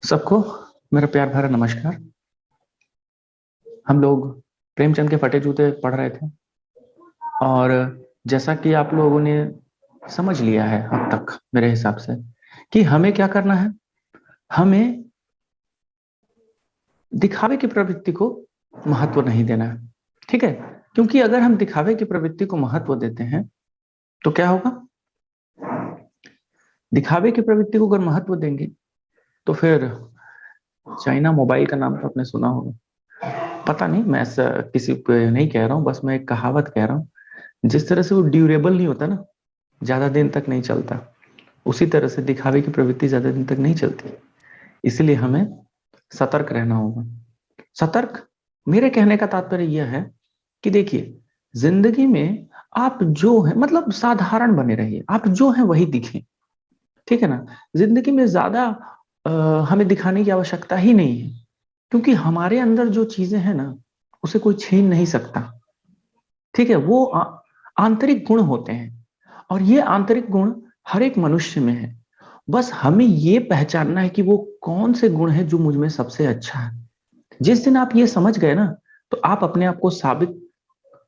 सबको मेरा प्यार भरा नमस्कार। हम लोग प्रेमचंद के फटे जूते पढ़ रहे थे और जैसा कि आप लोगों ने समझ लिया है अब तक मेरे हिसाब से कि हमें क्या करना है। हमें दिखावे की प्रवृत्ति को महत्व नहीं देना है, ठीक है। क्योंकि अगर हम दिखावे की प्रवृत्ति को महत्व देते हैं तो क्या होगा। दिखावे की प्रवृत्ति को अगर महत्व देंगे तो फिर चाइना मोबाइल का नाम तो आपने सुना होगा। पता नहीं, मैं ऐसा किसी को नहीं कह रहा हूँ, बस मैं एक कहावत कह रहा हूँ। जिस तरह से वो ड्यूरेबल नहीं होता ना, ज्यादा दिन तक नहीं चलता, उसी तरह से दिखावे की प्रवृत्ति ज्यादा दिन तक नहीं चलती। इसलिए हमें सतर्क रहना होगा। सतर्क मेरे कहने का तात्पर्य यह है कि देखिए, जिंदगी में आप जो है मतलब साधारण बने रहिए, आप जो है वही दिखें, ठीक है ना। जिंदगी में ज्यादा हमें दिखाने की आवश्यकता ही नहीं है, क्योंकि हमारे अंदर जो चीजें हैं ना उसे कोई छीन नहीं सकता, ठीक है। वो आंतरिक गुण होते हैं और ये आंतरिक गुण हर एक मनुष्य में है। बस हमें ये पहचानना है कि वो कौन से गुण है जो मुझ में सबसे अच्छा है। जिस दिन आप ये समझ गए ना, तो आप अपने आप को साबित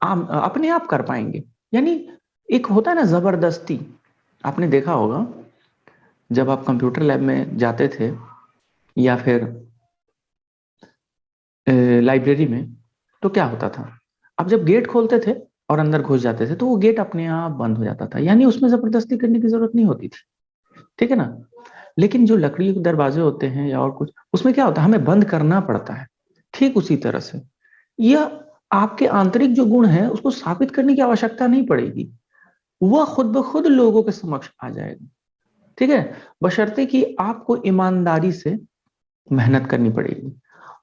अपने आप कर पाएंगे। यानी एक होता है ना जबरदस्ती, आपने देखा होगा जब आप कंप्यूटर लैब में जाते थे या फिर लाइब्रेरी में, तो क्या होता था। आप जब गेट खोलते थे और अंदर घुस जाते थे तो वो गेट अपने आप बंद हो जाता था, यानी उसमें जबरदस्ती करने की जरूरत नहीं होती थी, ठीक है ना। लेकिन जो लकड़ी के दरवाजे होते हैं या और कुछ, उसमें क्या होता है, हमें बंद करना पड़ता है। ठीक उसी तरह से यह आपके आंतरिक जो गुण है उसको साबित करने की आवश्यकता नहीं पड़ेगी, वह खुद ब खुद लोगों के समक्ष आ जाएगा, ठीक है। बशर्ते कि आपको ईमानदारी से मेहनत करनी पड़ेगी,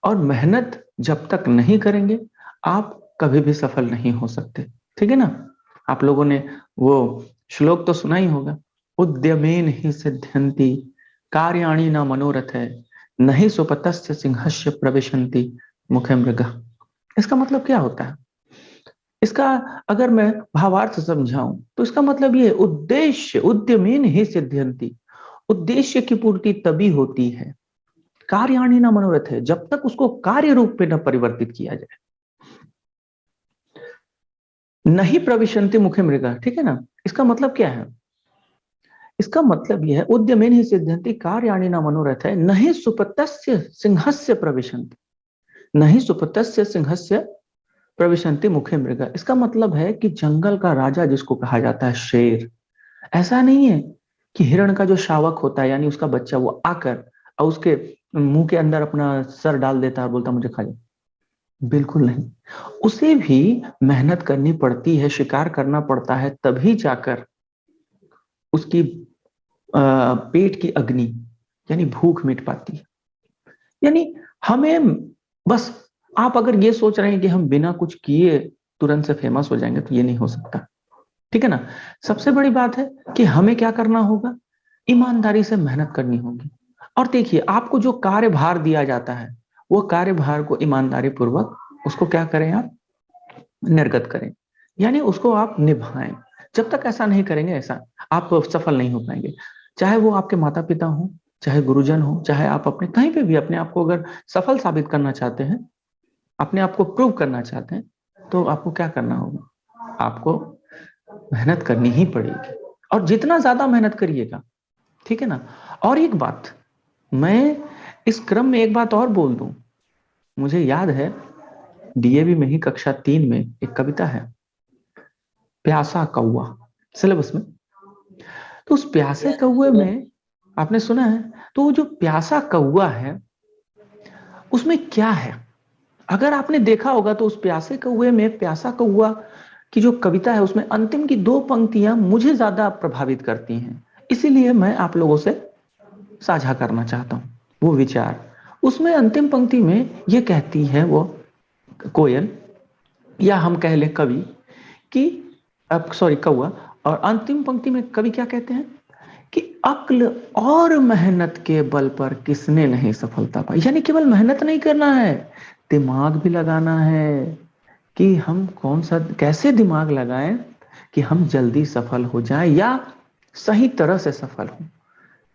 और मेहनत जब तक नहीं करेंगे आप कभी भी सफल नहीं हो सकते, ठीक है ना। आप लोगों ने वो श्लोक तो सुना ही होगा, उद्यमेन ही सिद्ध्यंति कार्याणि न मनोरथ है, नहीं सुपतस्य सिंहस्य प्रविशन्ति मुखे मृग। इसका मतलब क्या होता है। इसका अगर मैं भावार्थ समझाऊं तो इसका मतलब ये उद्देश्य उद्यमेन ही सिद्ध्यंति, उद्देश्य की पूर्ति तभी होती है, कार्याणि न मनोरथ है, जब तक उसको कार्य रूप में न परिवर्तित किया जाए। नहीं प्रविशन्ति मुखे मृगा, ठीक है ना। इसका मतलब क्या है। इसका मतलब यह है उद्यमेन ही सिद्ध्यंति कार्याणि न मनोरथ है, नहीं सुपतस्य सिंहस्य प्रविशन्ति, नहीं सुपतस्य सिंहस्य प्रविशन्ति मुखे मृगा। इसका मतलब है कि जंगल का राजा जिसको कहा जाता है शेर, ऐसा नहीं है कि हिरण का जो शावक होता है यानी उसका बच्चा वो आकर और उसके मुंह के अंदर अपना सर डाल देता है और बोलता मुझे खा जा। बिल्कुल नहीं, उसे भी मेहनत करनी पड़ती है, शिकार करना पड़ता है, तभी जाकर उसकी पेट की अग्नि यानी भूख मिट पाती है। यानी हमें बस, आप अगर ये सोच रहे हैं कि हम बिना कुछ किए तुरंत से फेमस हो जाएंगे तो ये नहीं हो सकता, ठीक है ना। सबसे बड़ी बात है कि हमें क्या करना होगा, ईमानदारी से मेहनत करनी होगी। और देखिए, आपको जो कार्यभार दिया जाता है वो कार्यभार को ईमानदारी पूर्वक उसको क्या करें आप, निर्गत करें, यानी उसको आप निभाएं। जब तक ऐसा नहीं करेंगे ऐसा आप सफल नहीं हो पाएंगे। चाहे वो आपके माता पिता हो, चाहे गुरुजन हो, चाहे आप अपने कहीं पे भी अपने आप को अगर सफल साबित करना चाहते हैं, अपने आप को प्रूव करना चाहते हैं, तो आपको क्या करना होगा, आपको मेहनत करनी ही पड़ेगी। और जितना ज्यादा मेहनत करिएगा, ठीक है ना। और एक बात, मैं इस क्रम में एक बात और बोल दूं, मुझे याद है डीएवी में ही कक्षा 3 में एक कविता है, प्यासा कौआ, सिलेबस में। तो उस प्यासे कौए में आपने सुना है, तो वो जो प्यासा कौआ है उसमें क्या है, अगर आपने देखा होगा तो उस प्यासे कौए में, प्यासा कौआ की जो कविता है उसमें अंतिम की 2 पंक्तियां मुझे ज्यादा प्रभावित करती हैं, इसीलिए मैं आप लोगों से साझा करना चाहता हूं वो विचार। उसमें अंतिम पंक्ति में ये कहती है वो कोयल, या हम कह लें कवि, कि अब सॉरी कौआ, और अंतिम पंक्ति में कवि क्या कहते हैं कि अक्ल और मेहनत के बल पर किसने नहीं सफलता पाई। यानी केवल मेहनत नहीं करना है, दिमाग भी लगाना है कि हम कौन सा कैसे दिमाग लगाएं कि हम जल्दी सफल हो जाएं या सही तरह से सफल हो,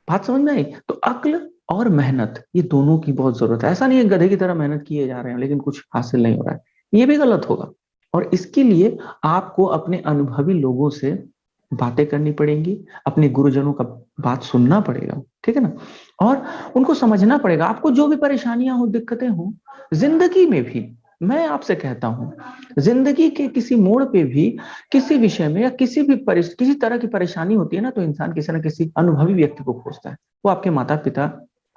बात समझ में आई? तो अक्ल और मेहनत, ये दोनों की बहुत जरूरत है। ऐसा नहीं है गधे की तरह मेहनत किए जा रहे हैं लेकिन कुछ हासिल नहीं हो रहा है, ये भी गलत होगा। और इसके लिए आपको अपने अनुभवी लोगों से बातें करनी पड़ेंगी, अपने गुरुजनों का बात सुनना पड़ेगा, ठीक है ना, और उनको समझना पड़ेगा। आपको जो भी परेशानियां हो, दिक्कतें हो जिंदगी में भी, मैं आपसे कहता हूं जिंदगी के किसी मोड़ पे भी किसी विषय में या किसी तरह की परेशानी होती है ना, तो इंसान किसी न किसी अनुभवी व्यक्ति को खोजता है। वो आपके माता पिता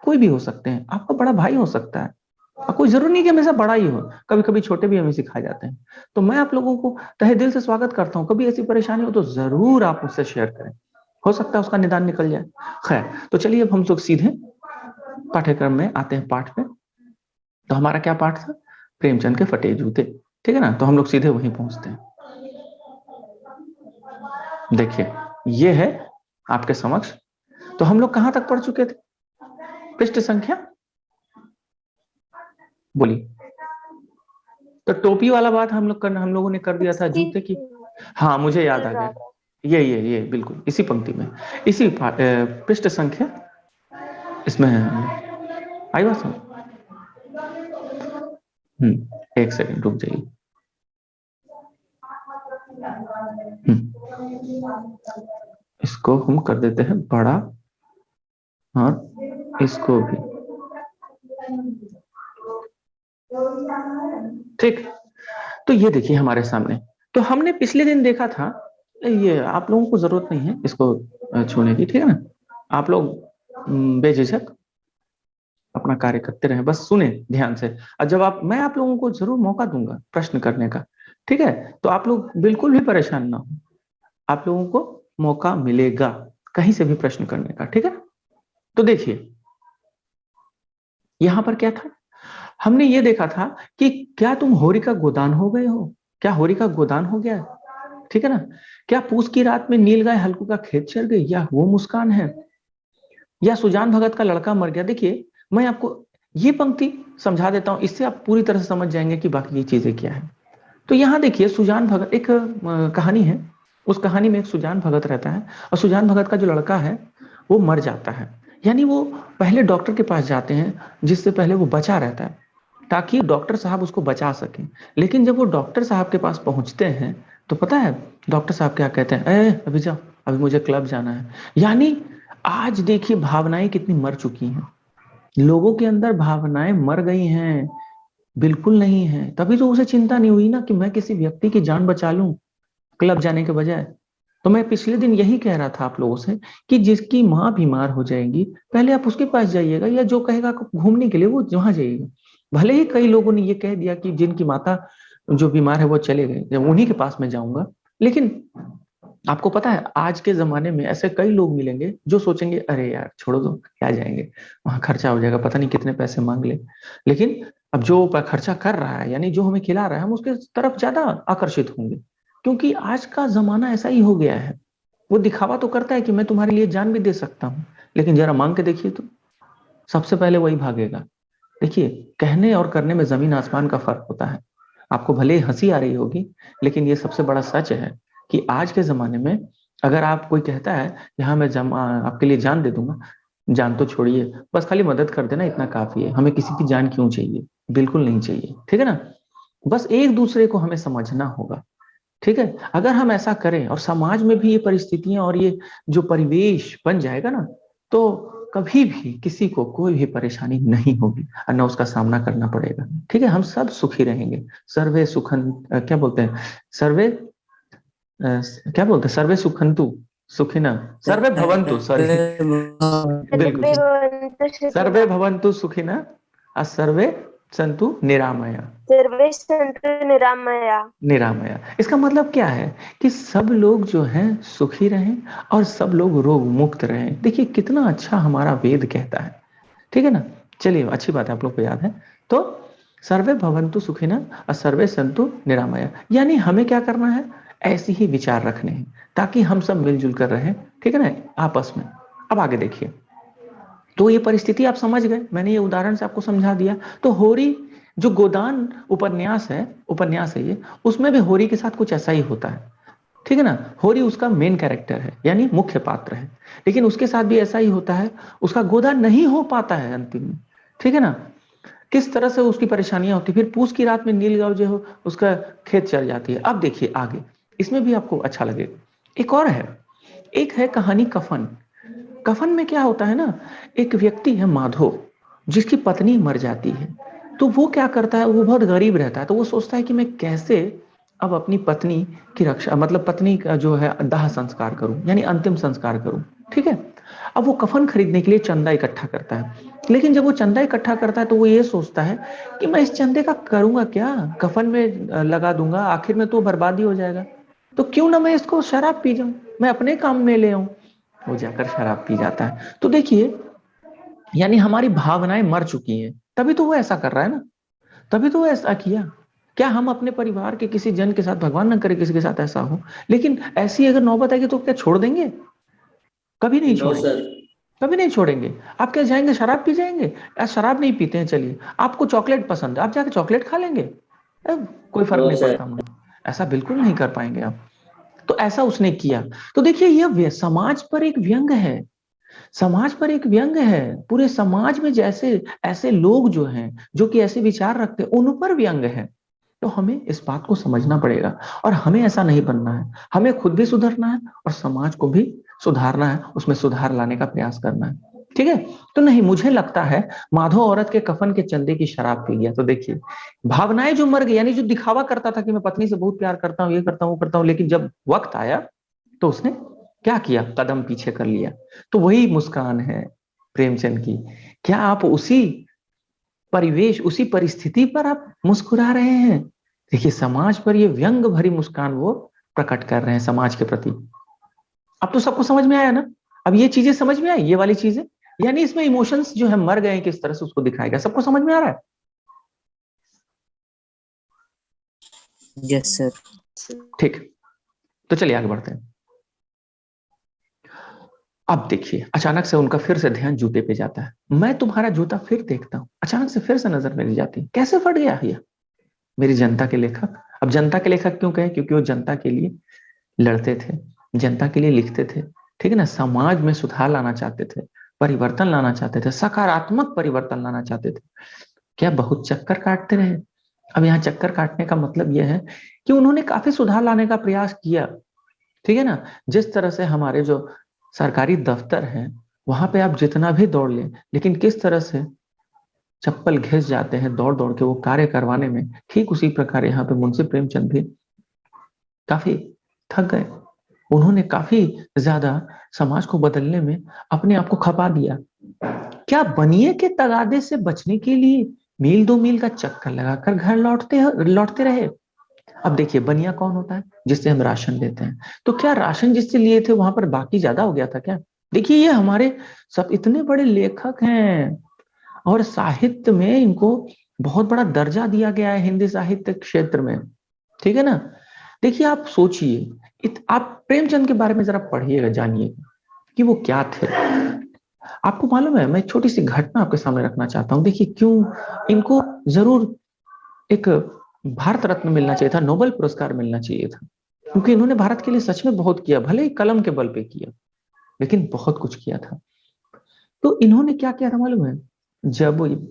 कोई भी हो सकते हैं, आपका बड़ा भाई हो सकता है, और कोई जरूरी नहीं कि हमेशा बड़ा ही हो, कभी कभी छोटे भी हमें सिखाए जाते हैं। तो मैं आप लोगों को तहे दिल से स्वागत करता हूँ, कभी ऐसी परेशानी हो तो जरूर आप मुझसे शेयर करें, हो सकता है उसका निदान निकल जाए। खैर, तो चलिए अब हम लोग सीधे पाठ्यक्रम में आते हैं, पाठ में। तो हमारा क्या पाठ था? प्रेमचंद के फटे जूते, ठीक है ना। तो हम लोग सीधे वहीं पहुंचते हैं। देखिए, ये है आपके समक्ष। तो हम लोग कहां तक पढ़ चुके थे? पृष्ठ संख्या बोलिए। तो टोपी वाला बात हम लोगों ने कर दिया था, जूते की। हाँ, मुझे याद आ गया, ये बिल्कुल इसी पंक्ति में, इसी पृष्ठ संख्या इसमें आई बात समझ? एक सेकंड रुक जाइए। इसको हम कर देते हैं बड़ा, और इसको भी, ठीक। तो ये देखिए हमारे सामने, तो हमने पिछले दिन देखा था, ये आप लोगों को जरूरत नहीं है इसको छूने की, ठीक है ना। आप लोग बेझिझक अपना कार्य करते रहे, बस सुने ध्यान से। और जब मैं आप लोगों को जरूर मौका दूंगा प्रश्न करने का, ठीक है। तो आप लोग बिल्कुल भी परेशान ना हो, आप लोगों को मौका मिलेगा कहीं से भी प्रश्न करने का, ठीक है। तो देखिए यहां पर क्या था, हमने ये देखा था कि क्या तुम होरी का गोदान हो गए हो? क्या होरी का गोदान हो गया, ठीक है ना? क्या पूस की रात में नील गाय हल्कू का खेत चल गई, या वो मुस्कान है, या सुजान भगत का लड़का मर गया? देखिए मैं आपको ये पंक्ति समझा देता हूं, इससे आप पूरी तरह से समझ जाएंगे कि बाकी ये चीजें क्या है। तो यहां देखिए सुजान भगत, एक कहानी है, उस कहानी में एक सुजान भगत रहता है, और सुजान भगत का जो लड़का है वो मर जाता है। यानी वो पहले डॉक्टर के पास जाते हैं, जिससे पहले वो बचा रहता है, ताकि डॉक्टर साहब उसको बचा सकें। लेकिन जब वो डॉक्टर साहब के पास पहुंचते हैं, तो पता है डॉक्टर साहब क्या कहते हैं? अभी जाओ, अभी मुझे क्लब जाना है। यानी आज देखिए भावनाएं कितनी मर चुकी हैं, लोगों के अंदर भावनाएं मर गई हैं, बिल्कुल नहीं है। तभी तो उसे चिंता नहीं हुई ना कि मैं किसी व्यक्ति की जान बचा लूं क्लब जाने के बजाय। तो मैं पिछले दिन यही कह रहा था आप लोगों से कि जिसकी माँ बीमार हो जाएगी, पहले आप उसके पास जाइएगा, या जो कहेगा घूमने के लिए वो वहां जाइएगा। भले ही कई लोगों ने ये कह दिया कि जिनकी माता जो बीमार है वो चले गए, जब उन्हीं के पास मैं जाऊंगा, लेकिन आपको पता है आज के जमाने में ऐसे कई लोग मिलेंगे जो सोचेंगे अरे यार छोड़ो दो, क्या जाएंगे, वहां खर्चा हो जाएगा, पता नहीं कितने पैसे मांग ले। लेकिन अब जो खर्चा कर रहा है, यानी जो हमें खिला रहा है, हम उसके तरफ ज्यादा आकर्षित होंगे, क्योंकि आज का जमाना ऐसा ही हो गया है। वो दिखावा तो करता है कि मैं तुम्हारे लिए जान भी दे सकता हूँ, लेकिन जरा मांग के देखिए तो सबसे पहले वही भागेगा। देखिए कहने और करने में जमीन आसमान का फर्क होता है। आपको भले ही हंसी आ रही होगी, लेकिन ये सबसे बड़ा सच है कि आज के जमाने में अगर आप कोई कहता है कि हाँ मैं आपके लिए जान दे दूंगा, जान तो छोड़िए, बस खाली मदद कर देना इतना काफी है, हमें किसी की जान क्यों चाहिए, बिल्कुल नहीं चाहिए, ठीक है ना। बस एक दूसरे को हमें समझना होगा, ठीक है। अगर हम ऐसा करें और समाज में भी ये परिस्थितियां और ये जो परिवेश बन जाएगा ना, तो कभी भी किसी को कोई भी परेशानी नहीं होगी और न उसका सामना करना पड़ेगा, ठीक है। हम सब सुखी रहेंगे। सर्वे सुखन क्या बोलते हैं, सर्वे क्या बोलते हैं, सर्वे सुखंतु सुखिना, सर्वे भवंतु, सॉरी बिल्कुल, सर्वे भवंतु सुखिना और सर्वे संतु निरामया, सर्वे संतु निरामया। निरामया इसका मतलब क्या है कि सब लोग जो हैं सुखी रहें और सब लोग रोग मुक्त रहें। देखिए कितना अच्छा हमारा वेद कहता है, ठीक है ना। चलिए अच्छी बात है, आप लोग को याद है। तो सर्वे भवंतु सुखिना और सर्वे संतु निरामया, यानी हमें क्या करना है, ऐसे ही विचार रखने हैं ताकि हम सब मिलजुल कर रहें, ठीक है ना, आपस में। अब आगे देखिए, तो ये परिस्थिति आप समझ गए, मैंने ये उदाहरण से आपको समझा दिया। तो होरी जो गोदान उपन्यास है ये, उसमें भी होरी के साथ कुछ ऐसा ही होता है। ठीक है ना। होरी उसका मेन कैरेक्टर है, यानी मुख्य पात्र है, लेकिन उसके साथ भी ऐसा ही होता है, उसका गोदा नहीं हो पाता है अंतिम में, ठीक है ना। किस तरह से उसकी परेशानियां होती, फिर पूस की रात में नीलगांव जो हो उसका खेत चल जाती है। अब देखिए आगे, इसमें भी आपको अच्छा लगेगा। एक और है, एक है कहानी कफन। कफन में क्या होता है ना, एक व्यक्ति है माधो, जिसकी पत्नी मर जाती है। तो वो क्या करता है, वो बहुत गरीब रहता है, तो वो सोचता है कि मैं कैसे अब अपनी पत्नी की रक्षा, मतलब पत्नी का जो है दाह संस्कार करूं, यानी अंतिम संस्कार करूं। ठीक है। अब वो कफन खरीदने के लिए चंदा इकट्ठा करता है, लेकिन जब वो चंदा इकट्ठा करता है तो वो ये सोचता है कि मैं इस चंदे का करूंगा क्या, कफन में लगा दूंगा, आखिर में तो बर्बादी हो जाएगा, तो क्यों ना मैं इसको शराब पी जाऊं, मैं अपने काम में ले आऊं। वो जाकर शराब पी जाता है। तो देखिए, यानी हमारी भावनाएं मर चुकी हैं, तभी तो वो ऐसा कर रहा है ना, तभी तो वो ऐसा किया। क्या हम अपने परिवार के किसी जन के साथ, भगवान न करे किसी के साथ ऐसा हो, लेकिन ऐसी अगर नौबत आएगी तो क्या छोड़ देंगे? कभी नहीं नो छोड़ेंगे, सर। कभी नहीं छोड़ेंगे। आप क्या जाएंगे शराब पी जाएंगे? यार शराब नहीं पीते हैं, चलिए आपको चॉकलेट पसंद है, आप जाके चॉकलेट खा लेंगे, कोई फर्क नो नहीं सर। पड़ता मुझे। ऐसा बिल्कुल नहीं कर पाएंगे आप। तो ऐसा उसने किया। तो देखिए, यह समाज पर एक व्यंग है, समाज पर एक व्यंग है। पूरे समाज में जैसे ऐसे लोग जो हैं, जो कि ऐसे विचार रखते हैं, उन पर व्यंग है। तो हमें इस बात को समझना पड़ेगा, और हमें ऐसा नहीं बनना है। हमें खुद भी सुधरना है और समाज को भी सुधारना है, उसमें सुधार लाने का प्रयास करना है। ठीक है। तो नहीं, मुझे लगता है माधो औरत के कफन के चंदे की शराब पी गया। तो देखिए, भावनाएं जो मर गई, यानी जो दिखावा करता था कि मैं पत्नी से बहुत प्यार करता हूं, ये करता हूं वो करता हूं, लेकिन जब वक्त आया तो उसने क्या किया, कदम पीछे कर लिया। तो वही मुस्कान है प्रेमचंद की। क्या आप उसी परिवेश, उसी परिस्थिति पर आप मुस्कुरा रहे हैं? देखिए, समाज पर ये व्यंग भरी मुस्कान वो प्रकट कर रहे हैं समाज के प्रति। अब तो सबको समझ में आया ना, अब ये चीजें समझ में आई, ये वाली चीजें, यानी इसमें इमोशंस जो है मर गए हैं, किस तरह से उसको दिखाया गया, सबको समझ में आ रहा है? Yes sir. ठीक। तो चलिए आगे बढ़ते हैं। अब देखिए, अचानक से उनका फिर से ध्यान जूते पे जाता है। मैं तुम्हारा जूता फिर देखता हूं, अचानक से फिर से नजर मेरी जाती है। कैसे फट गया ये मेरी जनता के लेखक? अब जनता के लेखक क्यों कहे? क्योंकि वो जनता के लिए लड़ते थे, जनता के लिए लिखते थे। ठीक है ना। समाज में सुधार लाना चाहते थे, परिवर्तन लाना चाहते थे, सकारात्मक परिवर्तन लाना चाहते थे। क्या बहुत चक्कर काटते रहे? अब यहाँ चक्कर काटने का मतलब यह है कि उन्होंने काफी सुधार लाने का प्रयास किया। ठीक है ना। जिस तरह से हमारे जो सरकारी दफ्तर हैं, वहां पे आप जितना भी दौड़ लें, लेकिन किस तरह से चप्पल घिस जाते हैं दौड़ दौड़ के वो कार्य करवाने में, ठीक उसी प्रकार यहाँ पे मुंशी प्रेमचंद भी काफी थक गए। उन्होंने काफी ज्यादा समाज को बदलने में अपने आप को खपा दिया। क्या बनिए के तगादे से बचने के लिए मील दो मील का चक्कर लगाकर घर लौटते लौटते रहे? अब देखिए, बनिया कौन होता है? जिससे हम राशन लेते हैं। तो क्या राशन जिससे लिए थे वहां पर बाकी ज्यादा हो गया था क्या? देखिए, ये हमारे सब इतने बड़े लेखक हैं, और साहित्य में इनको बहुत बड़ा दर्जा दिया गया है हिंदी साहित्य क्षेत्र में। ठीक है ना। देखिए, आप सोचिए, आप प्रेमचंद के बारे में जरा पढ़िएगा, जानिएगा कि वो क्या थे। आपको मालूम है, मैं एक छोटी सी घटना आपके सामने रखना चाहता हूँ। देखिए, क्यों इनको जरूर एक भारत रत्न मिलना चाहिए था, नोबेल पुरस्कार मिलना चाहिए था, क्योंकि इन्होंने भारत के लिए सच में बहुत किया, भले ही कलम के बल पे किया, लेकिन बहुत कुछ किया था। तो इन्होंने क्या किया था मालूम है? जब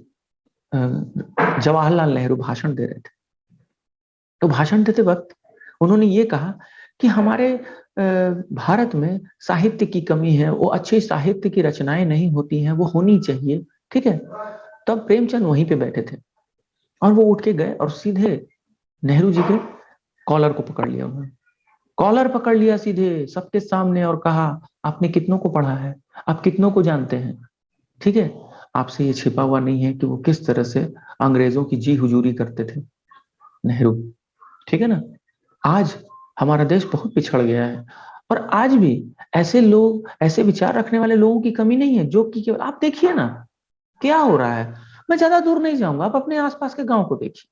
जवाहरलाल नेहरू भाषण दे रहे थे, तो भाषण देते वक्त उन्होंने ये कहा कि हमारे भारत में साहित्य की कमी है, वो अच्छी साहित्य की रचनाएं नहीं होती हैं, वो होनी चाहिए। ठीक है। तब प्रेमचंद वहीं पे बैठे थे, और वो उठ के गए और सीधे नेहरू जी के कॉलर को पकड़ लिया। उन्होंने कॉलर पकड़ लिया सीधे सबके सामने और कहा, आपने कितनों को पढ़ा है, आप कितनों को जानते हैं? ठीक है। आपसे ये छिपा हुआ नहीं है कि वो किस तरह से अंग्रेजों की जी हुजूरी करते थे, नेहरू। ठीक है ना। आज हमारा देश बहुत पिछड़ गया है, और आज भी ऐसे लोग, ऐसे विचार रखने वाले लोगों की कमी नहीं है, जो कि केवल आप देखिए ना क्या हो रहा है। मैं ज्यादा दूर नहीं जाऊंगा, आप अपने आसपास के गांव को देखिए।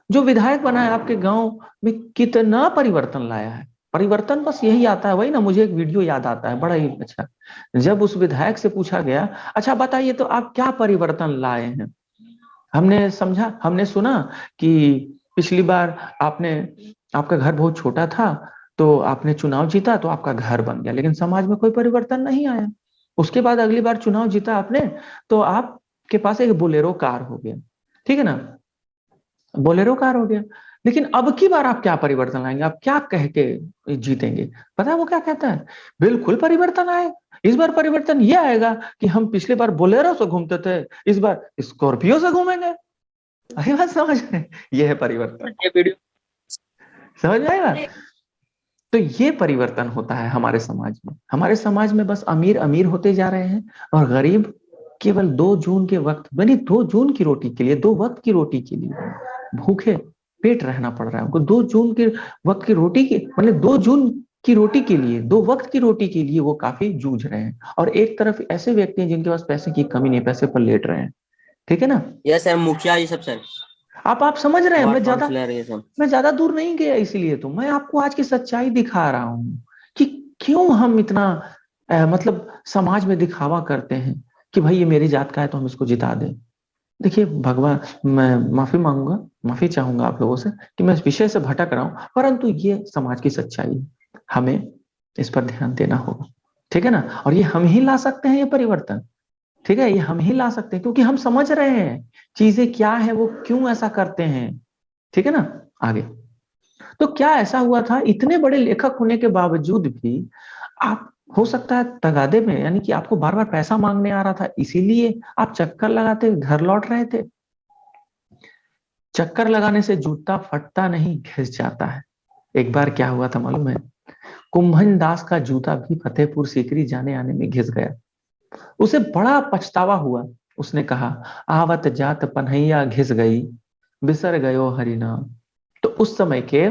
जो विधायक बना है आपके गांव में, कितना परिवर्तन लाया है। परिवर्तन बस यही आता है, वही ना, मुझे एक वीडियो याद आता है बड़ा ही अच्छा। जब उस विधायक से पूछा गया, अच्छा बताइए तो आप क्या परिवर्तन लाए हैं? हमने समझा, हमने सुना कि पिछली बार आपने, आपका घर बहुत छोटा था, तो आपने चुनाव जीता तो आपका घर बन गया, लेकिन समाज में कोई परिवर्तन नहीं आया। उसके बाद अगली बार चुनाव जीता आपने तो आपके पास एक बोलेरो कार हो गया, ठीक है ना, बोलेरो कार हो गया। लेकिन अब की बार आप क्या परिवर्तन लाएंगे, आप क्या कह के जीतेंगे? पता है वो क्या कहता है? बिल्कुल परिवर्तन आए। इस बार परिवर्तन ये आएगा कि हम पिछले बार बोलेरो से घूमते थे, इस बार स्कॉर्पियो से घूमेंगे। अरे बात समझ रहे हैं? ये है परिवर्तन, ये वीडियो समझ में आएगा? तो ये परिवर्तन होता है हमारे समाज में। हमारे समाज में बस अमीर अमीर होते जा रहे हैं और गरीब केवल 2 जून के वक्त, बनी 2 जून की रोटी के लिए, 2 वक्त की रोटी के लिए भूखे पेट रहना पड़ रहा है उनको। 2 जून के वक्त की रोटी की, मतलब 2 जून की रोटी के लिए, 2 वक्त की रोटी के लिए वो काफी जूझ रहे हैं। और एक तरफ ऐसे व्यक्ति हैं जिनके पास पैसे की कमी नहीं, पैसे पर लेट रहे हैं, ठीक है ना। यस सर, मुखिया ये सब सर, आप समझ रहे हैं? वार्ड काउंसलर ये सब। मैं ज्यादा दूर नहीं गया, इसीलिए तो मैं आपको आज की सच्चाई दिखा रहा हूं कि क्यों हम इतना मतलब समाज में दिखावा करते हैं कि भाई ये मेरी जात का है तो हम इसको जिता दें। देखिए भगवान, मैं माफी मांगूंगा, माफी चाहूंगा आप लोगों से कि मैं इस विषय से भटक रहा हूं, परंतु ये समाज की सच्चाई है, हमें इस पर ध्यान देना होगा, ठीक है ना। और ये हम ही ला सकते हैं ये परिवर्तन, ठीक है, ये हम ही ला सकते हैं क्योंकि हम समझ रहे हैं चीजें क्या है, वो क्यों ऐसा करते हैं, ठीक है ना। आगे तो क्या ऐसा हुआ था, इतने बड़े लेखक होने के बावजूद भी आप, हो सकता है तगादे में, यानी कि आपको बार बार पैसा मांगने आ रहा था, इसीलिए आप चक्कर लगाते घर लौट रहे थे। चक्कर लगाने से जूता फटता नहीं, घिस जाता है। एक बार क्या हुआ था मालूम है? कुंभन दास का जूता भी फतेहपुर सीकरी जाने आने में घिस गया। उसे बड़ा पछतावा हुआ। उसने कहा, आवत जात पन्हैया घिस गई, बिसर गयो हरिनाम। तो उस समय के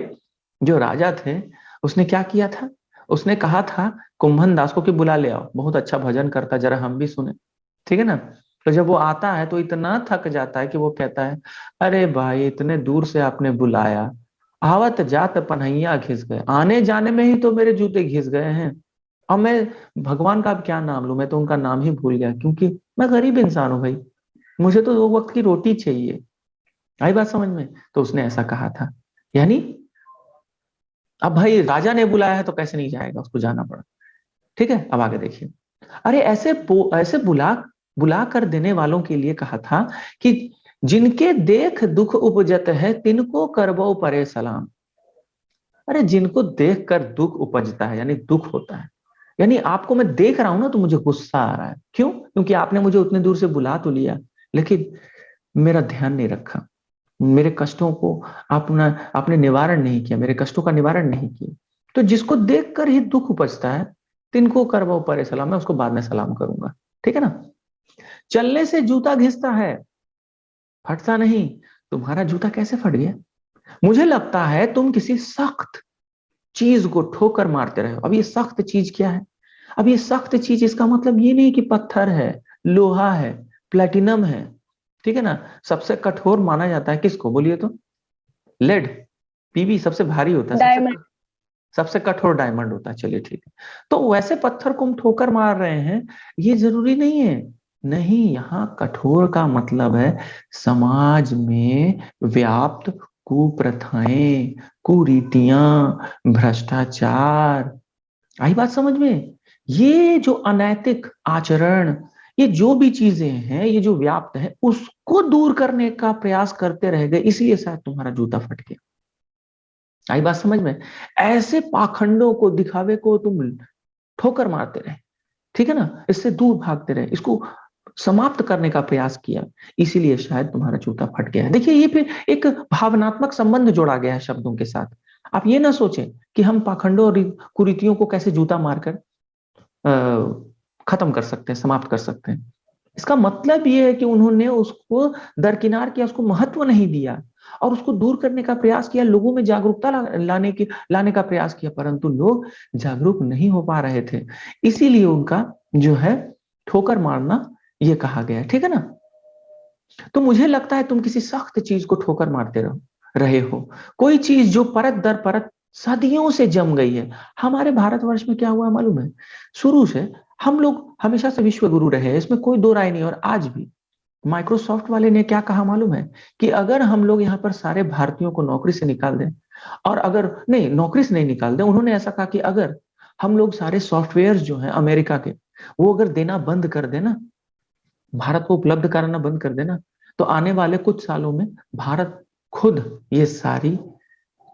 जो राजा थे, उसने क्या किया था? उसने कहा था कुंभन दास को कि बुला ले आओ, बहुत अच्छा भजन करता, जरा हम भी सुने, ठीक है ना। तो जब वो आता है तो इतना थक जाता है कि वो कहता है, अरे भाई इतने दूर से आपने बुलाया, आवत जात पन्हैया घिस गए, आने जाने में ही तो मेरे जूते घिस गए हैं। अब मैं भगवान का अब क्या नाम लूं, मैं तो उनका नाम ही भूल गया, क्योंकि मैं गरीब इंसान हूं भाई, मुझे तो 2 वक्त की रोटी चाहिए। आई बात समझ में? तो उसने ऐसा कहा था। यानी अब भाई राजा ने बुलाया है तो कैसे नहीं जाएगा, उसको जाना पड़ा, ठीक है। अब आगे देखिए, अरे ऐसे बुला बुला कर देने वालों के लिए कहा था कि जिनके देख दुख उपजत है तिनको करबो परे सलाम। अरे जिनको देख कर दुख उपजता है, यानी दुख होता है, यानी आपको मैं देख रहा हूं ना तो मुझे गुस्सा आ रहा है। क्यों? क्योंकि आपने मुझे उतने दूर से बुला तो लिया, लेकिन मेरा ध्यान नहीं रखा, मेरे कष्टों को आपने निवारण नहीं किया, मेरे कष्टों का निवारण नहीं किया। तो जिसको देख कर ही दुख उपजता है तिनको करबो परे सलाम, मैं उसको बाद में सलाम करूंगा, ठीक है ना। चलने से जूता घिसता है, फटता नहीं। तुम्हारा जूता कैसे फट गया? मुझे लगता है तुम किसी सख्त चीज को ठोकर मारते रहे हो। अब ये सख्त चीज क्या है? अब ये सख्त चीज, इसका मतलब ये नहीं कि पत्थर है, लोहा है, प्लेटिनम है, ठीक है ना। सबसे कठोर माना जाता है किसको, बोलिए तो? लेड, पीबी सबसे भारी होता है, डायमंड। सबसे कठोर डायमंड होता है। चलिए ठीक है, तो वैसे पत्थर को हम ठोकर मार रहे हैं, ये जरूरी नहीं है। नहीं, यहाँ कठोर का मतलब है समाज में व्याप्त कुप्रथाएं, कुरीतियां, भ्रष्टाचार। आई बात समझ में? ये जो अनैतिक आचरण, ये जो भी चीजें हैं, ये जो व्याप्त है, उसको दूर करने का प्रयास करते रह गए, इसलिए शायद तुम्हारा जूता फट गया। आई बात समझ में? ऐसे पाखंडों को, दिखावे को तुम ठोकर मारते रहे, ठीक है ना, इससे दूर भागते रहे, इसको समाप्त करने का प्रयास किया, इसीलिए शायद तुम्हारा जूता फट गया है। देखिए, ये फिर एक भावनात्मक संबंध जोड़ा गया है शब्दों के साथ। आप ये ना सोचें कि हम पाखंडों और कुरीतियों को कैसे जूता मारकर खत्म कर सकते हैं, समाप्त कर सकते हैं। इसका मतलब ये है कि उन्होंने उसको दरकिनार किया, उसको महत्व नहीं दिया और उसको दूर करने का प्रयास किया, लोगों में जागरूकता लाने का प्रयास किया, परंतु लोग जागरूक नहीं हो पा रहे थे, इसीलिए उनका जो है ठोकर मारना ये कहा गया, ठीक है ना। तो मुझे लगता है तुम किसी सख्त चीज को ठोकर मारते रहे हो, कोई चीज जो परत दर परत सदियों से जम गई है। हमारे भारतवर्ष में क्या हुआ मालूम है? शुरू से हम लोग हमेशा से विश्व गुरु रहे हैं, इसमें कोई दो राय नहीं, और आज भी माइक्रोसॉफ्ट वाले ने क्या कहा मालूम है कि अगर हम लोग यहाँ पर सारे भारतीयों को नौकरी से निकाल दें, और अगर नहीं, नौकरी से नहीं निकाल दें, उन्होंने ऐसा कहा कि अगर हम लोग सारे सॉफ्टवेयर जो हैं अमेरिका के, वो अगर देना बंद कर देना, भारत को उपलब्ध कराना बंद कर देना, तो आने वाले कुछ सालों में भारत खुद ये सारी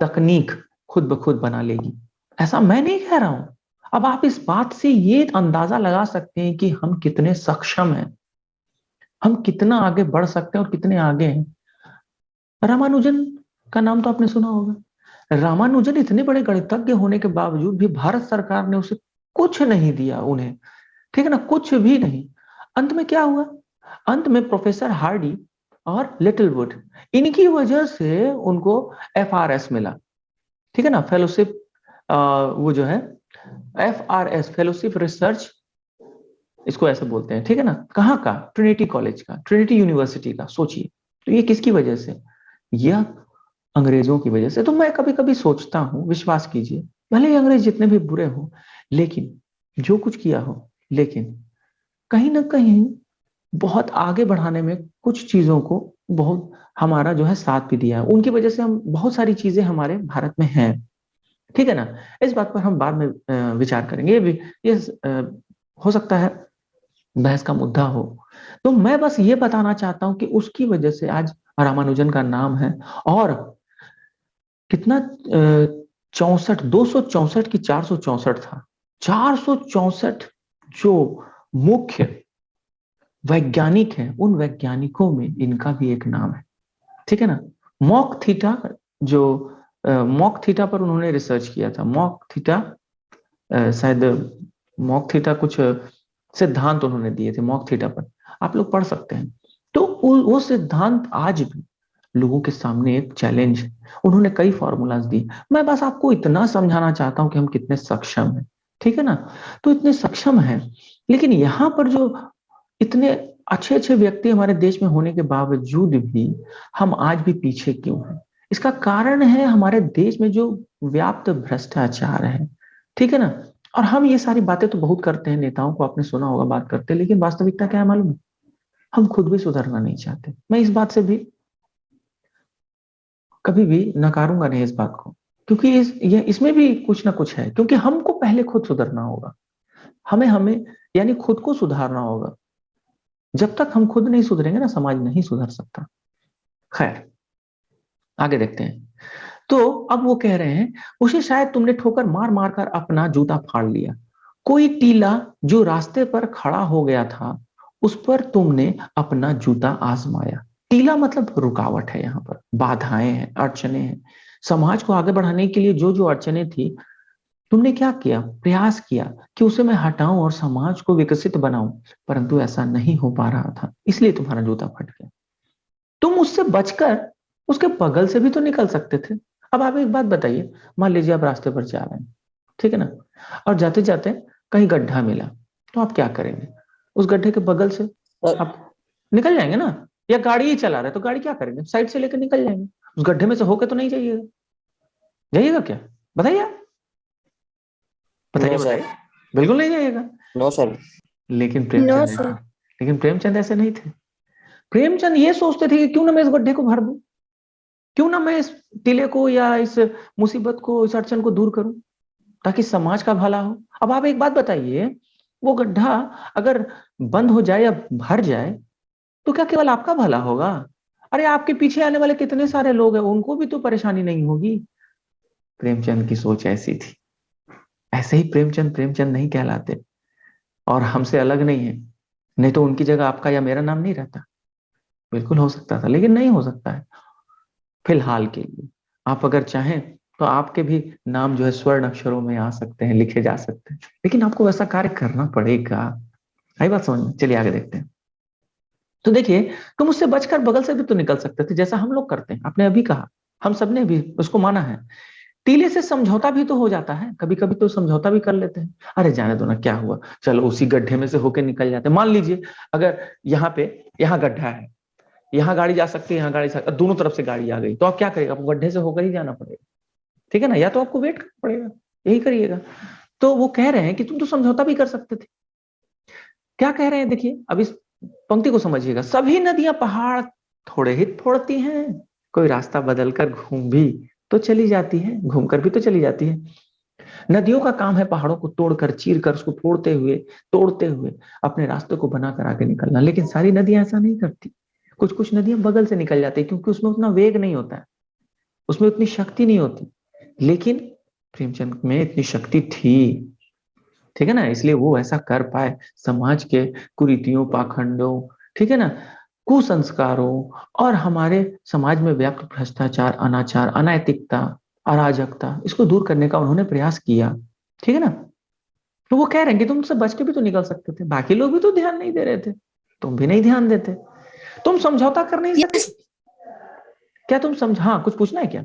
तकनीक खुद ब खुद बना लेगी। ऐसा मैं नहीं कह रहा हूं। अब आप इस बात से ये अंदाजा लगा सकते हैं कि हम कितने सक्षम हैं, हम कितना आगे बढ़ सकते हैं और कितने आगे हैं। रामानुजन का नाम तो आपने सुना होगा। रामानुजन इतने बड़े गणितज्ञ होने के बावजूद भी भारत सरकार ने उसे कुछ नहीं दिया उन्हें, ठीक है ना, कुछ भी नहीं। अंत में क्या हुआ? अंत में प्रोफेसर हार्डी और लिटिलवुड, इनकी वजह से उनको FRS मिला, ठीक है ना, फेलोशिप, वो जो है FRS, फेलोशिप रिसर्च, इसको ऐसे बोलते हैं, ठीक है ना। कहाँ का? ट्रिनिटी कॉलेज का, ट्रिनिटी यूनिवर्सिटी का। सोचिए, तो ये किसकी वजह से? यह अंग्रेजों की वजह से। तो मैं कभी कभी सोचता हूँ, विश्वास कीजिए, भले ही अंग्रेज जितने भी बुरे हो, लेकिन जो कुछ किया हो, लेकिन कहीं ना कहीं बहुत आगे बढ़ाने में कुछ चीजों को बहुत हमारा जो है साथ भी दिया है। उनकी वजह से हम बहुत सारी चीजें हमारे भारत में हैं, ठीक है ना। इस बात पर हम बाद में विचार करेंगे। ये हो सकता है बहस का मुद्दा हो। तो मैं बस ये बताना चाहता हूं कि उसकी वजह से आज रामानुजन का नाम है। और कितना 64, 264 की 464 था, 464 जो मुख्य वैज्ञानिक हैं, उन वैज्ञानिकों में इनका भी एक नाम है, ठीक है ना। मॉक थीटा, जो मॉक थीटा पर उन्होंने रिसर्च किया था। मॉक थीटा, शायद मॉक थीटा कुछ सिद्धांत उन्होंने दिए थे मॉक थीटा पर, आप लोग पढ़ सकते हैं। तो वो सिद्धांत आज भी लोगों के सामने एक चैलेंज है। उन्होंने कई फॉर्मूलाज दिए। मैं बस आपको इतना समझाना चाहता हूं कि हम कितने सक्षम हैं, ठीक है ना। तो इतने सक्षम हैं, लेकिन यहाँ पर जो इतने अच्छे अच्छे व्यक्ति हमारे देश में होने के बावजूद भी हम आज भी पीछे क्यों हैं? इसका कारण है हमारे देश में जो व्याप्त भ्रष्टाचार है, ठीक है ना। और हम ये सारी बातें तो बहुत करते हैं, नेताओं को आपने सुना होगा बात करते, लेकिन वास्तविकता क्या है मालूम है? हम खुद भी सुधरना नहीं चाहते। मैं इस बात से भी कभी भी नकारूंगा नहीं इस बात को, क्योंकि इसमें भी कुछ ना कुछ है। क्योंकि हमको पहले खुद सुधरना होगा, हमें हमें यानी खुद को सुधारना होगा। जब तक हम खुद नहीं सुधरेंगे ना, समाज नहीं सुधर सकता। खैर, आगे देखते हैं। तो अब वो कह रहे हैं, उसे शायद तुमने ठोकर मार मार कर अपना जूता फाड़ लिया। कोई टीला जो रास्ते पर खड़ा हो गया था, उस पर तुमने अपना जूता आजमाया। टीला मतलब रुकावट है, यहाँ पर बाधाएं हैं, अड़चने हैं। समाज को आगे बढ़ाने के लिए जो जो अड़चने थी, तुमने क्या किया? प्रयास किया कि उसे मैं हटाऊं और समाज को विकसित बनाऊं, परंतु ऐसा नहीं हो पा रहा था, इसलिए तुम्हारा जूता फट गया। तुम उससे बचकर उसके बगल से भी तो निकल सकते थे। अब आप एक बात बताइए, मान लीजिए आप रास्ते पर जा रहे हैं, ठीक है ना, और जाते जाते कहीं गड्ढा मिला, तो आप क्या करेंगे? उस गड्ढे के बगल से आप निकल जाएंगे ना। या गाड़ी ही चला रहे तो गाड़ी क्या करेंगे? साइड से लेकर निकल जाएंगे। उस गड्ढे में से होके तो नहीं जाइएगा। जाइएगा क्या? बताइए आप, बताइए नो सर। बताइए। बिल्कुल नहीं जाइएगा। No sir. लेकिन प्रेमचंद ऐसे लेकिन प्रेमचंद ऐसे नहीं थे। प्रेमचंद ये सोचते थे कि क्यों ना मैं इस गड्ढे को भर दूं, क्यों ना मैं इस टिले को या इस मुसीबत को, इस अड़चन को दूर करूं, ताकि समाज का भला हो। अब आप एक बात बताइए, वो गड्ढा अगर बंद हो जाए या भर जाए, तो क्या केवल आपका भला होगा? अरे आपके पीछे आने वाले कितने सारे लोग हैं, उनको भी तो परेशानी नहीं होगी। प्रेमचंद की सोच ऐसी थी। ऐसे ही प्रेमचंद प्रेमचंद नहीं कहलाते और हमसे अलग नहीं है। नहीं तो उनकी जगह आपका या मेरा नाम नहीं रहता। बिल्कुल हो सकता था, लेकिन नहीं हो सकता है फिलहाल के लिए। आप अगर चाहें तो आपके भी नाम जो है स्वर्ण अक्षरों में आ सकते हैं, लिखे जा सकते हैं, लेकिन आपको वैसा कार्य करना पड़ेगा। आई बात समझ में? चलिए आगे देखते हैं। तो देखिए, तुम उससे बचकर बगल से भी तो निकल सकते थे, जैसा हम लोग करते हैं। आपने अभी कहा, हम सबने भी उसको माना है। टीले से समझौता भी तो हो जाता है, कभी कभी तो समझौता भी कर लेते हैं। अरे जाने दो ना, क्या हुआ, चलो उसी गड्ढे में से होके निकल जाते हैं। मान लीजिए अगर यहाँ गड्ढा है, यहाँ गाड़ी जा सकती है, यहाँ गाड़ी दोनों तरफ से गाड़ी आ गई, तो आप क्या करेगा? आपको गड्ढे से होकर ही जाना पड़ेगा, ठीक है ना। या तो आपको वेट करना पड़ेगा, यही करिएगा। तो वो कह रहे हैं कि तुम तो समझौता भी कर सकते थे। क्या कह रहे हैं देखिए, अब इस पंक्ति को समझिएगा, सभी नदियां पहाड़ थोड़े ही फोड़ती हैं, कोई रास्ता बदलकर घूम भी तो चली जाती है, घूमकर भी तो चली जाती है। नदियों का काम है पहाड़ों को तोड़कर, चीर कर, उसको फोड़ते हुए, तोड़ते हुए अपने रास्ते को बनाकर आगे निकलना। लेकिन सारी नदियां ऐसा नहीं करती। कुछ कुछ नदियां बगल से निकल जाती है, क्योंकि उसमें उतना वेग नहीं होता है, उसमें उतनी शक्ति नहीं होती। लेकिन प्रेमचंद में इतनी शक्ति थी, ठीक है ना, इसलिए वो ऐसा कर पाए। समाज के कुरीतियों, पाखंडों, ठीक है ना, कुसंस्कारों और हमारे समाज में व्याप्त भ्रष्टाचार, अनाचार, अनैतिकता, अराजकता, इसको दूर करने का उन्होंने प्रयास किया, ठीक है ना। तो वो कह रहे हैं कि तुम सब बच के भी तो निकल सकते थे, बाकी लोग भी तो ध्यान नहीं दे रहे थे, तुम भी नहीं ध्यान देते, तुम समझौता कर नहीं सके। क्या तुम हाँ, कुछ पूछना है क्या?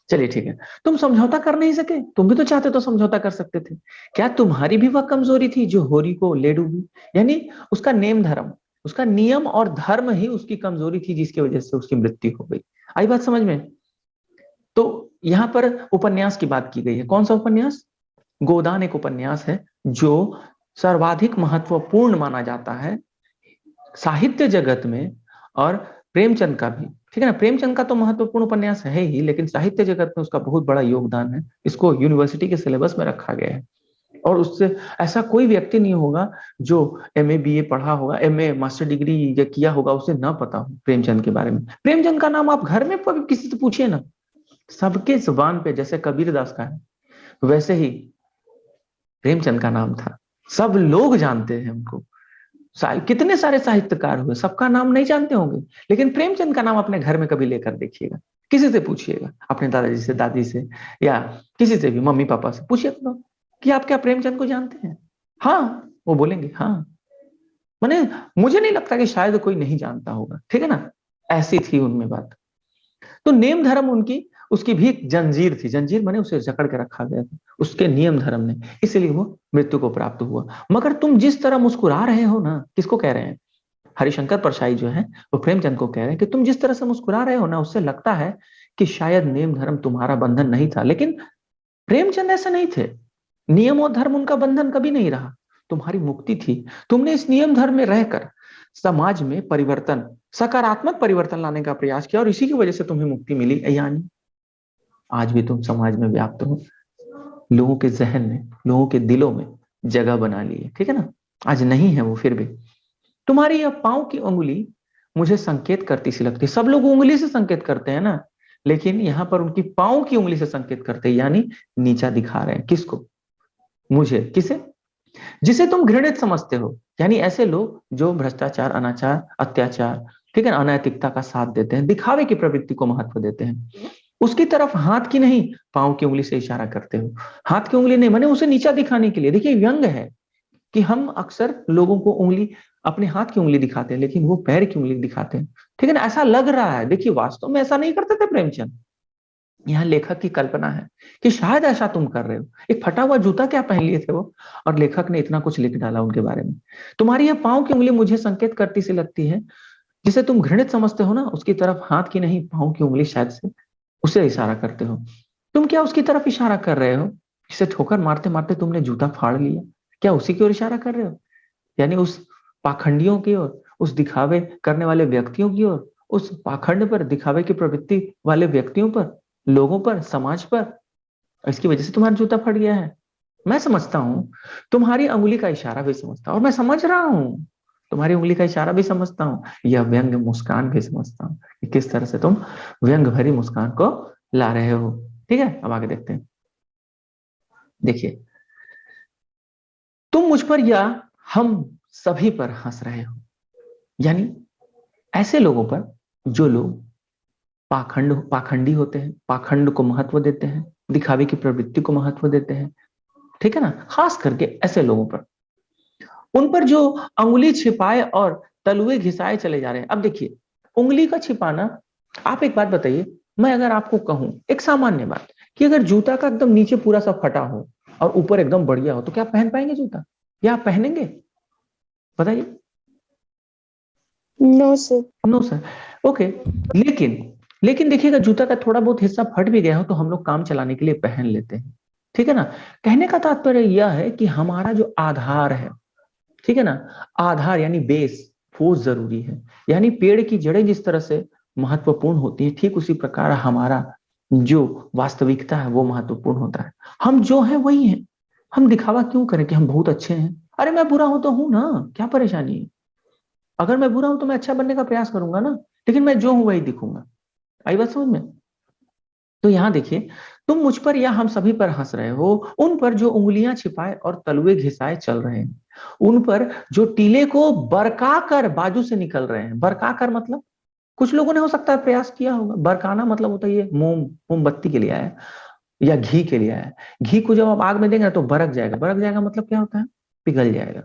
चलिए ठीक है, तुम समझौता कर नहीं सके, तुम भी तो चाहते तो समझौता कर सकते थे। क्या तुम्हारी भी वह कमजोरी थी जो होरी को ले डूबी? यानी उसका नेम धर्म, उसका नियम और धर्म ही उसकी कमजोरी थी, जिसकी वजह से उसकी मृत्यु हो गई। आई बात समझ में? तो यहां पर उपन्यास की बात की गई है। कौन सा उपन्यास? गोदान एक उपन्यास है जो सर्वाधिक महत्वपूर्ण माना जाता है साहित्य जगत में, और प्रेमचंद का भी, ठीक है ना। प्रेमचंद का तो महत्वपूर्ण उपन्यास है ही, लेकिन साहित्य जगत में उसका बहुत बड़ा योगदान है। इसको यूनिवर्सिटी के सिलेबस में रखा गया है, और उससे ऐसा कोई व्यक्ति नहीं होगा जो MA BA पढ़ा होगा, MA मास्टर डिग्री किया होगा, उसे ना पता हो प्रेमचंद के बारे में। प्रेमचंद का नाम आप घर में किसी से पूछिए ना, सबके जुबान पे, जैसे कबीरदास का है वैसे ही प्रेमचंद का नाम था। सब लोग जानते हैं उनको। कितने सारे साहित्यकार हुए, सबका नाम नहीं जानते होंगे, लेकिन प्रेमचंद का नाम अपने घर में कभी लेकर देखिएगा, किसी से पूछिएगा, अपने दादाजी से, दादी से, या किसी से भी, मम्मी पापा से पूछिए तो कि आप क्या प्रेमचंद को जानते हैं? हाँ, वो बोलेंगे हाँ। मैंने, मुझे नहीं लगता कि शायद कोई नहीं जानता होगा, ठीक है ना। ऐसी थी उनमें बात। तो नेम धर्म उनकी, उसकी भी एक जंजीर थी, जंजीर माने उसे जकड़ के रखा गया था उसके नियम धर्म ने, इसलिए वो मृत्यु को प्राप्त हुआ। मगर तुम जिस तरह मुस्कुरा रहे हो ना, किसको कह रहे हैं? हरिशंकर परशाई जो है वो प्रेमचंद को कह रहे हैं कि तुम जिस तरह से मुस्कुरा रहे हो ना, उससे लगता है कि शायद नेम धर्म तुम्हारा बंधन नहीं था। लेकिन प्रेमचंद ऐसे नहीं थे, नियम और धर्म उनका बंधन कभी नहीं रहा, तुम्हारी मुक्ति थी। तुमने इस नियम धर्म में रहकर समाज में परिवर्तन, सकारात्मक परिवर्तन लाने का प्रयास किया, और इसी की वजह से तुम्हें मुक्ति मिली। यानी आज भी तुम समाज में व्याप्त हो, लोगों के जहन में, लोगों के दिलों में जगह बना ली है, ठीक है ना। आज नहीं है वो, फिर भी तुम्हारी यह पांव की उंगली मुझे संकेत करती सी लगती। सब लोग उंगली से संकेत करते हैं ना, लेकिन यहां पर उनकी पांव की उंगली से संकेत करते हैं, यानी नीचा दिखा रहे हैं। किसको? मुझे। किसे? जिसे तुम घृणित समझते हो, यानी ऐसे लोग जो भ्रष्टाचार, अनाचार, अत्याचार, ठीक है ना, अनैतिकता का साथ देते हैं, दिखावे की प्रवृत्ति को महत्व देते हैं, उसकी तरफ हाथ की नहीं पांव की उंगली से इशारा करते हो। हाथ की उंगली नहीं माने उसे नीचा दिखाने के लिए। देखिए, व्यंग है कि हम अक्सर लोगों को उंगली, अपने हाथ की उंगली दिखाते हैं, लेकिन वो पैर की उंगली दिखाते हैं, ठीक है ना, ऐसा लग रहा है। देखिए, वास्तव में ऐसा नहीं करते थे प्रेमचंद। यहाँ लेखक की कल्पना है कि शायद ऐसा तुम कर रहे हो। एक फटा हुआ जूता क्या पहन लिए थे वो, और लेखक ने इतना कुछ लिख डाला उनके बारे में। तुम्हारी यह पांव की उंगली मुझे संकेत करती सी लगती है, जिसे तुम घृणित समझते हो ना, उसकी तरफ हाथ की नहीं पांव की उंगली शायद से उसे इशारा करते हो। तुम क्या उसकी तरफ इशारा कर रहे हो जिसे ठोकर मारते मारते तुमने जूता फाड़ लिया? क्या उसी की ओर इशारा कर रहे हो? यानी उस पाखंडियों की ओर, उस दिखावे करने वाले व्यक्तियों की ओर, उस पाखंड पर, दिखावे की प्रवृत्ति वाले व्यक्तियों पर, लोगों पर, समाज पर। इसकी वजह से तुम्हारा जूता फट गया है। मैं समझता हूं, तुम्हारी उंगली का इशारा भी समझता हूं, और मैं समझ रहा हूं, तुम्हारी उंगली का इशारा भी समझता हूं, यह व्यंग मुस्कान भी समझता हूं कि किस तरह से तुम व्यंग भरी मुस्कान को ला रहे हो। ठीक है, अब आगे देखते हैं। देखिए, तुम मुझ पर या हम सभी पर हंस रहे हो, यानी ऐसे लोगों पर जो लोग पाखंडी होते हैं, पाखंड को महत्व देते हैं, दिखावे की प्रवृत्ति को महत्व देते हैं, ठीक है ना, खास करके ऐसे लोगों पर, उन पर जो उंगली छिपाए और तलुए घिसाए चले जा रहे हैं। अब देखिए, उंगली का छिपाना, आप एक बात बताइए, मैं अगर आपको कहूं एक सामान्य बात कि अगर जूता का एकदम नीचे पूरा सा फटा हो और ऊपर एकदम बढ़िया हो, तो क्या आप पहन पाएंगे जूता? या आप पहनेंगे? बताइए। No sir. No sir. Okay, लेकिन देखिएगा, जूता का थोड़ा बहुत हिस्सा फट भी गया हो तो हम लोग काम चलाने के लिए पहन लेते हैं, ठीक है ना। कहने का तात्पर्य यह है कि हमारा जो आधार है, ठीक है ना, आधार यानी बेस, वो जरूरी है। यानी पेड़ की जड़ें जिस तरह से महत्वपूर्ण होती है, ठीक उसी प्रकार हमारा जो वास्तविकता है वो महत्वपूर्ण होता है। हम जो है वही है। हम दिखावा क्यों करें कि हम बहुत अच्छे हैं? अरे मैं बुरा हूं तो हूं ना, क्या परेशानी है? अगर मैं बुरा हूं तो मैं अच्छा बनने का प्रयास करूंगा ना, लेकिन मैं जो हूं वही दिखूंगा। आई बात समझ में? तो यहां देखिए, तुम मुझ पर या हम सभी पर हंस रहे हो, उन पर जो उंगलियां छिपाए और तलवे घिसाए चल रहे हैं, उन पर जो टीले को बरका कर बाजू से निकल रहे हैं। बरका कर मतलब कुछ लोगों ने हो सकता है प्रयास किया होगा। बरकाना मतलब होता है ये मोमबत्ती के लिए आया है या घी के लिए आया है। घी को जब आप आग में देंगे ना तो बरक जाएगा। बरक जाएगा मतलब क्या होता है? पिघल जाएगा।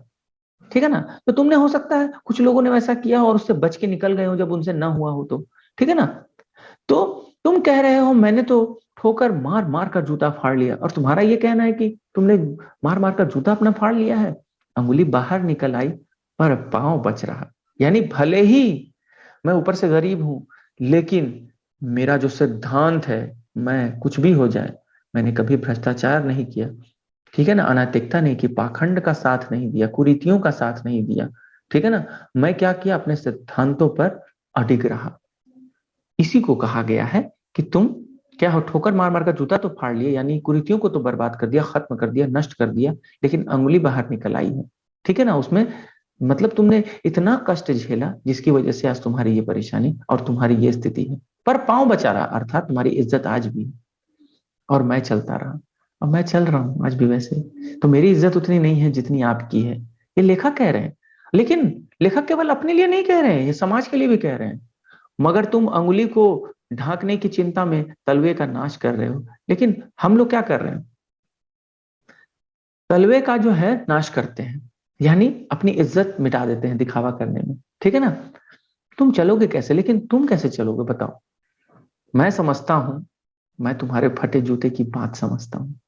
ठीक है ना। तो तुमने हो सकता है कुछ लोगों ने वैसा किया और उससे बच के निकल गए हो जब उनसे ना हुआ हो तो। ठीक है ना। तो तुम कह रहे हो मैंने तो ठोकर मार मार कर जूता फाड़ लिया, और तुम्हारा ये कहना है कि तुमने मार मार कर जूता अपना फाड़ लिया है। अंगुली बाहर निकल आई पर पांव बच रहा। यानी भले ही मैं ऊपर से गरीब हूं, लेकिन मेरा जो सिद्धांत है, मैं कुछ भी हो जाए, मैंने कभी भ्रष्टाचार नहीं किया, ठीक है ना, अनैतिकता नहीं की, पाखंड का साथ नहीं दिया, कुरीतियों का साथ नहीं दिया। ठीक है ना। मैं क्या किया? अपने सिद्धांतों पर अडिग रहा। इसी को कहा गया है कि तुम क्या हो, ठोकर मार मार कर जूता तो फाड़ लिए, यानी कुरीतियों को तो बर्बाद कर दिया, खत्म कर दिया, नष्ट कर दिया, लेकिन अंगुली बाहर निकल आई है। ठीक है ना। उसमें मतलब तुमने इतना कष्ट झेला जिसकी वजह से आज तुम्हारी ये परेशानी और तुम्हारी ये स्थिति है। पर पांव बचा रहा, अर्थात तुम्हारी इज्जत आज भी है। और मैं चलता रहा, और मैं चल रहा हूं आज भी वैसे। तो मेरी इज्जत उतनी नहीं है जितनी आपकी है, ये लेखक कह रहे हैं। लेकिन लेखक केवल अपने लिए नहीं कह रहे हैं, ये समाज के लिए भी कह रहे हैं। मगर तुम अंगुली को ढांकने की चिंता में तलवे का नाश कर रहे हो, लेकिन हम लोग क्या कर रहे हैं? तलवे का जो है नाश करते हैं, यानी अपनी इज्जत मिटा देते हैं दिखावा करने में। ठीक है ना। तुम चलोगे कैसे? लेकिन तुम कैसे चलोगे बताओ? मैं समझता हूं, मैं तुम्हारे फटे जूते की बात समझता हूँ,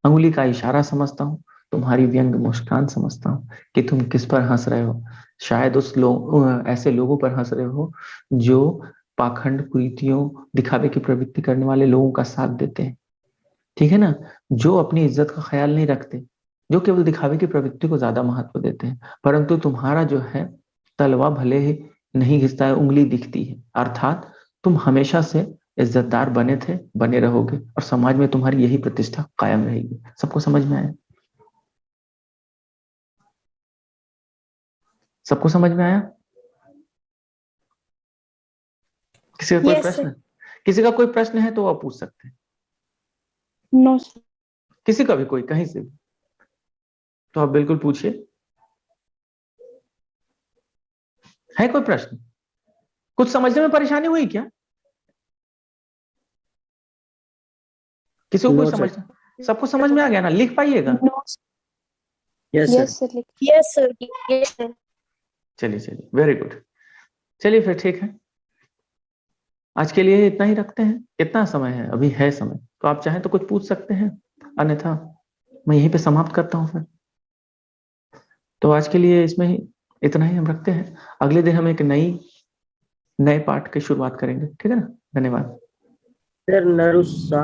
अंगुली का इशारा समझता हूँ, तुम्हारी व्यंग मुस्कान समझता हूँ कि तुम किस पर हंस रहे हो। शायद ऐसे लोगों पर हंस रहे हो जो पाखंड, कुरीतियों, दिखावे की प्रवृत्ति करने वाले लोगों का साथ देते हैं। ठीक है ना। जो अपनी इज्जत का ख्याल नहीं रखते, जो केवल दिखावे की प्रवृत्ति को ज्यादा महत्व देते हैं। परंतु तुम्हारा जो है तलवा भले ही नहीं घिसता है, उंगली दिखती है, अर्थात तुम हमेशा से इज्जतदार बने थे, बने रहोगे, और समाज में तुम्हारी यही प्रतिष्ठा कायम रहेगी। सबको समझ में आया? सबको समझ में आया? किसी का कोई Yes, प्रश्न? किसी का कोई प्रश्न है तो आप पूछ सकते हैं। No sir. किसी का भी, कोई कहीं से भी, तो आप बिल्कुल पूछिए। है कोई प्रश्न? कुछ समझने में परेशानी हुई क्या? किसी को कोई नो समझ? सर। सबको समझ में आ गया ना? लिख पाइएगा। Yes yes sir. Sir. Yes sir. Yes sir. चलिए चलिए, वेरी गुड। चलिए फिर ठीक है, आज के लिए इतना ही रखते हैं। कितना समय है? अभी है समय, तो आप चाहें तो कुछ पूछ सकते हैं, अन्यथा मैं यहीं पे समाप्त करता हूं फिर। तो आज के लिए इसमें ही इतना ही हम रखते हैं। अगले दिन हम एक नए पाठ की शुरुआत करेंगे। ठीक है ना। धन्यवाद। सर नरुसा